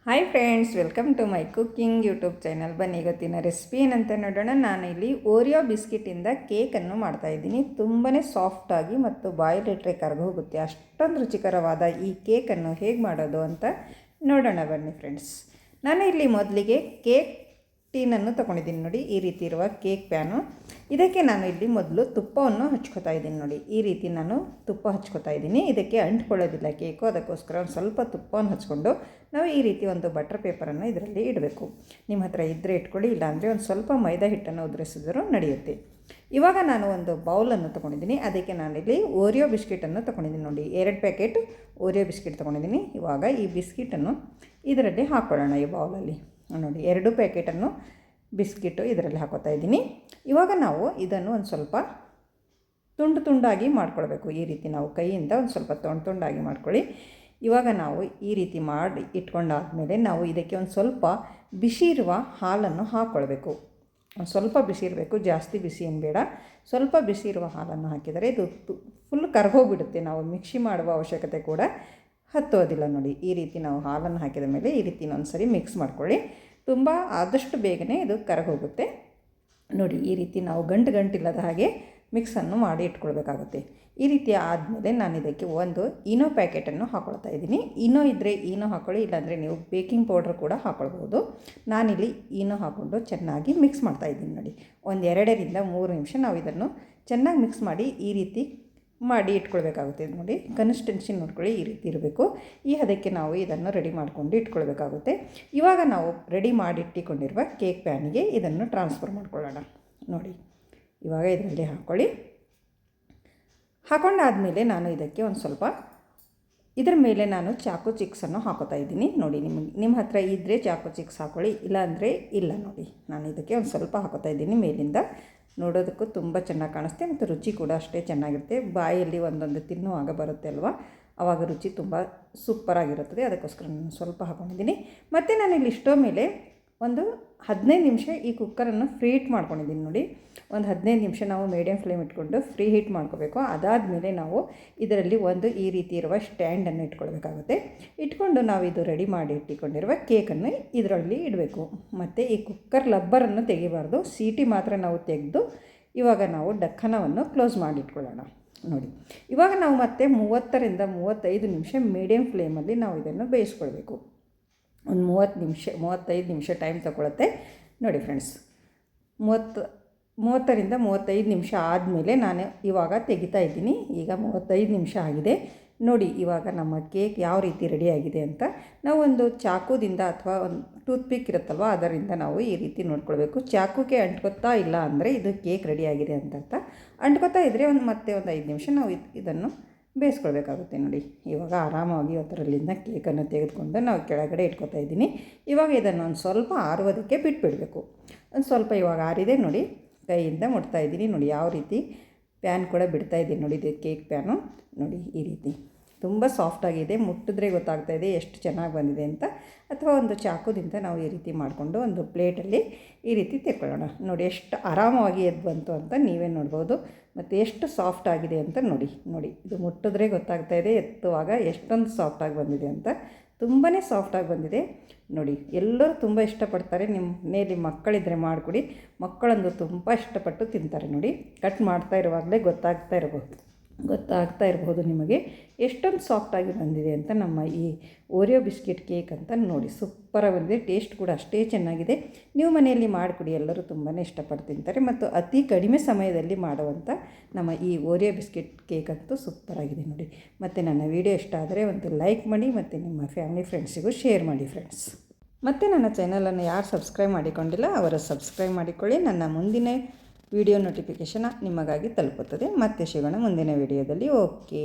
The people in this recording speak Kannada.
Hi friends, welcome to my cooking YouTube channel. ಬನ್ನಿ ಇವತ್ತಿನ ರೆಸಿಪಿ ಏನಂತ ನೋಡೋಣ. ನಾನಿಲ್ಲಿ ಓರಿಯೋ ಬಿಸ್ಕಿಟಿಂದ ಕೇಕನ್ನು ಮಾಡ್ತಾಯಿದ್ದೀನಿ. ತುಂಬಾ ಸಾಫ್ಟಾಗಿ ಮತ್ತು ಬಾಯಲ್ಲಿಟ್ಟರೆ ಕರಗೋಗುತ್ತೆ, ಅಷ್ಟೊಂದು ರುಚಿಕರವಾದ ಈ ಕೇಕನ್ನು ಹೇಗೆ ಮಾಡೋದು ಅಂತ ನೋಡೋಣ ಬನ್ನಿ ಫ್ರೆಂಡ್ಸ್. ನಾನು ಇಲ್ಲಿ ಮೊದಲಿಗೆ ಕೇಕ್ ಟೀನನ್ನು ತೊಗೊಂಡಿದ್ದೀನಿ ನೋಡಿ, ಈ ರೀತಿ ಇರುವ ಕೇಕ್ ಪ್ಯಾನು. ಇದಕ್ಕೆ ನಾನು ಇಲ್ಲಿ ಮೊದಲು ತುಪ್ಪವನ್ನು ಹಚ್ಕೋತಾ ಇದ್ದೀನಿ ನೋಡಿ. ಈ ರೀತಿ ನಾನು ತುಪ್ಪ ಹಚ್ಕೋತಾ ಇದ್ದೀನಿ. ಇದಕ್ಕೆ ಅಂಟ್ಕೊಳ್ಳೋದಿಲ್ಲ ಕೇಕು, ಅದಕ್ಕೋಸ್ಕರ ಒಂದು ಸ್ವಲ್ಪ ತುಪ್ಪವನ್ನು ಹಚ್ಕೊಂಡು ನಾವು ಈ ರೀತಿ ಒಂದು ಬಟರ್ ಪೇಪರನ್ನು ಇದರಲ್ಲಿ ಇಡಬೇಕು. ನಿಮ್ಮ ಹತ್ರ ಇದ್ದರೆ ಇಟ್ಕೊಳ್ಳಿ, ಇಲ್ಲಾಂದರೆ ಒಂದು ಸ್ವಲ್ಪ ಮೈದಾ ಹಿಟ್ಟನ್ನು ಉದುರಿಸಿದರೂ ನಡೆಯುತ್ತೆ. ಇವಾಗ ನಾನು ಒಂದು ಬೌಲನ್ನು ತೊಗೊಂಡಿದ್ದೀನಿ. ಅದಕ್ಕೆ ನಾನಿಲ್ಲಿ ಓರಿಯೋ ಬಿಸ್ಕಿಟನ್ನು ತೊಗೊಂಡಿದ್ದೀನಿ ನೋಡಿ. 2 ಪ್ಯಾಕೆಟ್ ಓರಿಯೋ ಬಿಸ್ಕಿಟ್ ತೊಗೊಂಡಿದ್ದೀನಿ. ಇವಾಗ ಈ ಬಿಸ್ಕಿಟನ್ನು ಇದರಲ್ಲಿ ಹಾಕ್ಕೊಳ್ಳೋಣ. ಈ ಬೌಲಲ್ಲಿ ನೋಡಿ 2 ಪ್ಯಾಕೆಟನ್ನು ಬಿಸ್ಕಿಟು ಇದರಲ್ಲಿ ಹಾಕೋತಾ ಇದ್ದೀನಿ. ಇವಾಗ ನಾವು ಇದನ್ನು ಒಂದು ಸ್ವಲ್ಪ ತುಂಡಾಗಿ ಮಾಡ್ಕೊಳ್ಬೇಕು. ಈ ರೀತಿ ನಾವು ಕೈಯಿಂದ ಒಂದು ಸ್ವಲ್ಪ ತುಂಡಾಗಿ ಮಾಡ್ಕೊಳ್ಳಿ. ಇವಾಗ ನಾವು ಈ ರೀತಿ ಮಾಡಿ ಇಟ್ಕೊಂಡಾದಮೇಲೆ ನಾವು ಇದಕ್ಕೆ ಒಂದು ಸ್ವಲ್ಪ ಬಿಸಿ ಇರುವ ಹಾಲನ್ನು ಹಾಕ್ಕೊಳ್ಬೇಕು. ಒಂದು ಸ್ವಲ್ಪ ಬಿಸಿ ಇರಬೇಕು, ಜಾಸ್ತಿ ಬಿಸಿ ಏನು ಬೇಡ. ಸ್ವಲ್ಪ ಬಿಸಿ ಇರುವ ಹಾಲನ್ನು ಹಾಕಿದರೆ ಇದು ಫುಲ್ ಕರಗೋಗ್ಬಿಡುತ್ತೆ. ನಾವು ಮಿಕ್ಸಿ ಮಾಡುವ ಅವಶ್ಯಕತೆ ಕೂಡ ಹತ್ತೋದಿಲ್ಲ ನೋಡಿ. ಈ ರೀತಿ ನಾವು ಹಾಲನ್ನು ಹಾಕಿದ ಮೇಲೆ ಈ ರೀತಿ ಒಂದು ಸರಿ ಮಿಕ್ಸ್ ಮಾಡ್ಕೊಳ್ಳಿ. ತುಂಬ ಆದಷ್ಟು ಬೇಗನೆ ಇದು ಕರಗೋಗುತ್ತೆ ನೋಡಿ. ಈ ರೀತಿ ನಾವು ಗಂಟಿಲ್ಲದ ಹಾಗೆ ಮಿಕ್ಸನ್ನು ಮಾಡಿ ಇಟ್ಕೊಳ್ಬೇಕಾಗುತ್ತೆ. ಈ ರೀತಿ ಆದಮೇಲೆ ನಾನು ಇದಕ್ಕೆ ಒಂದು ಈನೋ ಪ್ಯಾಕೆಟನ್ನು ಹಾಕ್ಕೊಳ್ತಾ ಇದ್ದೀನಿ. ಈನೋ ಇದ್ದರೆ ಈನೋ ಹಾಕ್ಕೊಳ್ಳಿ, ಇಲ್ಲಾಂದರೆ ನೀವು ಬೇಕಿಂಗ್ ಪೌಡ್ರ್ ಕೂಡ ಹಾಕ್ಕೊಳ್ಬೋದು. ನಾನಿಲ್ಲಿ ಈನೋ ಹಾಕ್ಕೊಂಡು ಚೆನ್ನಾಗಿ ಮಿಕ್ಸ್ ಮಾಡ್ತಾಯಿದ್ದೀನಿ ನೋಡಿ. ಒಂದು 2-3 ನಿಮಿಷ ನಾವು ಇದನ್ನು ಚೆನ್ನಾಗಿ ಮಿಕ್ಸ್ ಮಾಡಿ ಈ ರೀತಿ ಮಾಡಿ ಇಟ್ಕೊಳ್ಬೇಕಾಗುತ್ತೆ ನೋಡಿ. ಕನ್ಸಿಸ್ಟೆನ್ಸಿ ನೋಡ್ಕೊಳ್ಳಿ, ಈ ರೀತಿ ಇರಬೇಕು. ಈ ಹದಕ್ಕೆ ನಾವು ಇದನ್ನು ರೆಡಿ ಮಾಡಿಕೊಂಡು ಇಟ್ಕೊಳ್ಬೇಕಾಗುತ್ತೆ. ಇವಾಗ ನಾವು ರೆಡಿ ಮಾಡಿ ಇಟ್ಟುಕೊಂಡಿರುವ ಕೇಕ್ ಪ್ಯಾನಿಗೆ ಇದನ್ನು ಟ್ರಾನ್ಸ್ಫರ್ ಮಾಡ್ಕೊಳ್ಳೋಣ ನೋಡಿ. ಇವಾಗ ಇದರಲ್ಲಿ ಹಾಕ್ಕೊಳ್ಳಿ. ಹಾಕೊಂಡಾದಮೇಲೆ ನಾನು ಇದಕ್ಕೆ ಒಂದು ಸ್ವಲ್ಪ ಇದರ ಮೇಲೆ ನಾನು ಚಾಕು ಚಿಕ್ಸನ್ನು ಹಾಕೋತಾ ಇದ್ದೀನಿ ನೋಡಿ. ನಿಮ್ಮ ಹತ್ರ ಇದ್ದರೆ ಚಾಕು ಚಿಕ್ಸ್ ಹಾಕ್ಕೊಳ್ಳಿ, ಇಲ್ಲಾಂದರೆ ಇಲ್ಲ ನೋಡಿ. ನಾನು ಇದಕ್ಕೆ ಒಂದು ಸ್ವಲ್ಪ ಹಾಕೋತಾ ಇದ್ದೀನಿ ಮೇಲಿಂದ. ನೋಡೋದಕ್ಕೂ ತುಂಬ ಚೆನ್ನಾಗಿ ಕಾಣಿಸುತ್ತೆ ಮತ್ತು ರುಚಿ ಕೂಡ ಅಷ್ಟೇ ಚೆನ್ನಾಗಿರುತ್ತೆ. ಬಾಯಲ್ಲಿ ಒಂದೊಂದು ತಿನ್ನುವಾಗ ಬರುತ್ತೆ ಅಲ್ವಾ, ಆವಾಗ ರುಚಿ ತುಂಬ ಸೂಪರಾಗಿರುತ್ತದೆ. ಅದಕ್ಕೋಸ್ಕರ ನಾನು ಸ್ವಲ್ಪ ಹಾಕ್ಕೊಂಡಿದ್ದೀನಿ. ಮತ್ತು ನಾನು ಇಲ್ಲಿ ಸ್ಟವ್ ಮೇಲೆ ಒಂದು 15 ನಿಮಿಷ ಈ ಕುಕ್ಕರನ್ನು ಫ್ರೀ ಹೀಟ್ ಮಾಡ್ಕೊಂಡಿದ್ದೀನಿ ನೋಡಿ. ಒಂದು 15 ನಿಮಿಷ ನಾವು ಮೀಡಿಯಮ್ ಫ್ಲೇಮ್ ಇಟ್ಕೊಂಡು ಫ್ರೀ ಹೀಟ್ ಮಾಡ್ಕೋಬೇಕು. ಅದಾದಮೇಲೆ ನಾವು ಇದರಲ್ಲಿ ಒಂದು ಈ ರೀತಿ ಇರುವ ಸ್ಟ್ಯಾಂಡನ್ನು ಇಟ್ಕೊಳ್ಬೇಕಾಗುತ್ತೆ. ಇಟ್ಕೊಂಡು ನಾವು ಇದು ರೆಡಿ ಮಾಡಿ ಇಟ್ಟುಕೊಂಡಿರುವ ಕೇಕನ್ನು ಇದರಲ್ಲಿ ಇಡಬೇಕು. ಮತ್ತು ಈ ಕುಕ್ಕರ್ ಲಬ್ಬರನ್ನು ತೆಗಿಬಾರ್ದು, ಸೀಟಿ ಮಾತ್ರ ನಾವು ತೆಗೆದು ಇವಾಗ ನಾವು ಡಕ್ಕನವನ್ನು ಕ್ಲೋಸ್ ಮಾಡಿ ಇಟ್ಕೊಳ್ಳೋಣ ನೋಡಿ. ಇವಾಗ ನಾವು ಮತ್ತೆ 30-35 ನಿಮಿಷ ಮೀಡಿಯಮ್ ಫ್ಲೇಮಲ್ಲಿ ನಾವು ಇದನ್ನು ಬೇಯಿಸ್ಕೊಳ್ಬೇಕು. ಒಂದು 35 ನಿಮಿಷ ಟೈಮ್ ತಗೊಳುತ್ತೆ ನೋಡಿ ಫ್ರೆಂಡ್ಸ್. 30-35 ನಿಮಿಷ ಆದಮೇಲೆ ನಾನು ಇವಾಗ ತೆಗಿತಾ ಇದ್ದೀನಿ. ಈಗ 35 ನಿಮಿಷ ಆಗಿದೆ ನೋಡಿ. ಇವಾಗ ನಮ್ಮ ಕೇಕ್ ಯಾವ ರೀತಿ ರೆಡಿಯಾಗಿದೆ ಅಂತ ನಾವು ಒಂದು ಚಾಕುದಿಂದ ಅಥವಾ ಒಂದು ಟೂತ್ಪಿಕ್ ಇರುತ್ತಲ್ವ, ಅದರಿಂದ ನಾವು ಈ ರೀತಿ ನೋಡ್ಕೊಳ್ಬೇಕು. ಚಾಕುಗೆ ಅಂಟ್ಕೊತಾ ಇಲ್ಲ ಅಂದರೆ ಇದು ಕೇಕ್ ರೆಡಿಯಾಗಿದೆ ಅಂತ. ಅಂಟ್ಕೊತಾ ಇದ್ದರೆ ಮತ್ತೆ ಒಂದು 5 ನಿಮಿಷ ನಾವು ಇದನ್ನು ಬೇಯಿಸ್ಕೊಳ್ಬೇಕಾಗುತ್ತೆ ನೋಡಿ. ಇವಾಗ ಆರಾಮಾಗಿ ಅದರಲ್ಲಿಂದ ಕೇಕನ್ನು ತೆಗೆದುಕೊಂಡು ನಾವು ಕೆಳಗಡೆ ಇಟ್ಕೊತಾ ಇದ್ದೀನಿ. ಇವಾಗ ಇದನ್ನು ಒಂದು ಸ್ವಲ್ಪ ಆರುವುದಕ್ಕೆ ಬಿಟ್ಬಿಡಬೇಕು. ಒಂದು ಸ್ವಲ್ಪ ಇವಾಗ ಆರಿದೆ ನೋಡಿ, ಕೈಯಿಂದ ಮುಟ್ತಾ ಇದ್ದೀನಿ ನೋಡಿ. ಯಾವ ರೀತಿ ಪ್ಯಾನ್ ಕೂಡ ಬಿಡ್ತಾ ಇದ್ದೀನಿ ನೋಡಿ. ಇದು ಕೇಕ್ ಪ್ಯಾನು ನೋಡಿ, ಈ ರೀತಿ ತುಂಬ ಸಾಫ್ಟಾಗಿದೆ. ಮುಟ್ಟಿದ್ರೆ ಗೊತ್ತಾಗ್ತಾ ಇದೆ ಎಷ್ಟು ಚೆನ್ನಾಗಿ ಬಂದಿದೆ ಅಂತ. ಅಥವಾ ಒಂದು ಚಾಕುದಿಂದ ನಾವು ಈ ರೀತಿ ಮಾಡಿಕೊಂಡು ಒಂದು ಪ್ಲೇಟಲ್ಲಿ ಈ ರೀತಿ ತೆಕ್ಕೊಳ್ಳೋಣ ನೋಡಿ. ಎಷ್ಟು ಆರಾಮವಾಗಿ ಎದ್ದು ಬಂತು ಅಂತ ನೀವೇ ನೋಡ್ಬೋದು. ಮತ್ತು ಎಷ್ಟು ಸಾಫ್ಟ್ ಆಗಿದೆ ಅಂತ ನೋಡಿ. ಇದು ಮುಟ್ಟಿದ್ರೆ ಗೊತ್ತಾಗ್ತಾ ಇದೆ ಎತ್ತುವಾಗ ಎಷ್ಟೊಂದು ಸಾಫ್ಟಾಗಿ ಬಂದಿದೆ ಅಂತ. ತುಂಬಾ ಸಾಫ್ಟಾಗಿ ಬಂದಿದೆ ನೋಡಿ. ಎಲ್ಲರೂ ತುಂಬ ಇಷ್ಟಪಡ್ತಾರೆ. ನಿಮ್ಮ ಮನೆಯಲ್ಲಿ ಮಕ್ಕಳಿದ್ದರೆ ಮಾಡಿಕೊಡಿ, ಮಕ್ಕಳಂದು ತುಂಬ ಇಷ್ಟಪಟ್ಟು ತಿಂತಾರೆ ನೋಡಿ. ಕಟ್ ಮಾಡ್ತಾ ಇರುವಾಗಲೇ ಗೊತ್ತಾಗ್ತಾ ಇರಬಹುದು ನಿಮಗೆ ಎಷ್ಟೊಂದು ಸಾಫ್ಟಾಗಿ ಬಂದಿದೆ ಅಂತ ನಮ್ಮ ಈ ಓರಿಯೋ ಬಿಸ್ಕಿಟ್ ಕೇಕ್ ಅಂತ ನೋಡಿ. ಸೂಪರಾಗಿ ಬಂದಿದೆ. ಟೇಸ್ಟ್ ಕೂಡ ಅಷ್ಟೇ ಚೆನ್ನಾಗಿದೆ. ನೀವು ಮನೆಯಲ್ಲಿ ಮಾಡಿಕೊಡಿ, ಎಲ್ಲರೂ ತುಂಬಾ ಇಷ್ಟಪಟ್ಟು ತಿಂತಾರೆ. ಮತ್ತು ಅತಿ ಕಡಿಮೆ ಸಮಯದಲ್ಲಿ ಮಾಡುವಂಥ ನಮ್ಮ ಈ ಓರಿಯೋ ಬಿಸ್ಕಿಟ್ ಕೇಕ್ ಅಂತೂ ಸೂಪರಾಗಿದೆ ನೋಡಿ. ಮತ್ತು ನನ್ನ ವಿಡಿಯೋ ಇಷ್ಟ ಆದರೆ ಒಂದು ಲೈಕ್ ಮಾಡಿ ಮತ್ತು ನಿಮ್ಮ ಫ್ಯಾಮಿಲಿ ಫ್ರೆಂಡ್ಸಿಗೂ ಶೇರ್ ಮಾಡಿ ಫ್ರೆಂಡ್ಸ್. ಮತ್ತು ನನ್ನ ಚಾನಲನ್ನು ಯಾರು ಸಬ್ಸ್ಕ್ರೈಬ್ ಮಾಡಿಕೊಂಡಿಲ್ಲ ಅವರು ಸಬ್ಸ್ಕ್ರೈಬ್ ಮಾಡಿಕೊಳ್ಳಿ. ನನ್ನ ಮುಂದಿನ ವಿಡಿಯೋ ನೋಟಿಫಿಕೇಷನ್ ನಿಮಗಾಗಿ ತಲುಪುತ್ತದೆ. ಮತ್ತೆ ಸಿಗೋಣ ಮುಂದಿನ ವಿಡಿಯೋದಲ್ಲಿ. ಓಕೆ.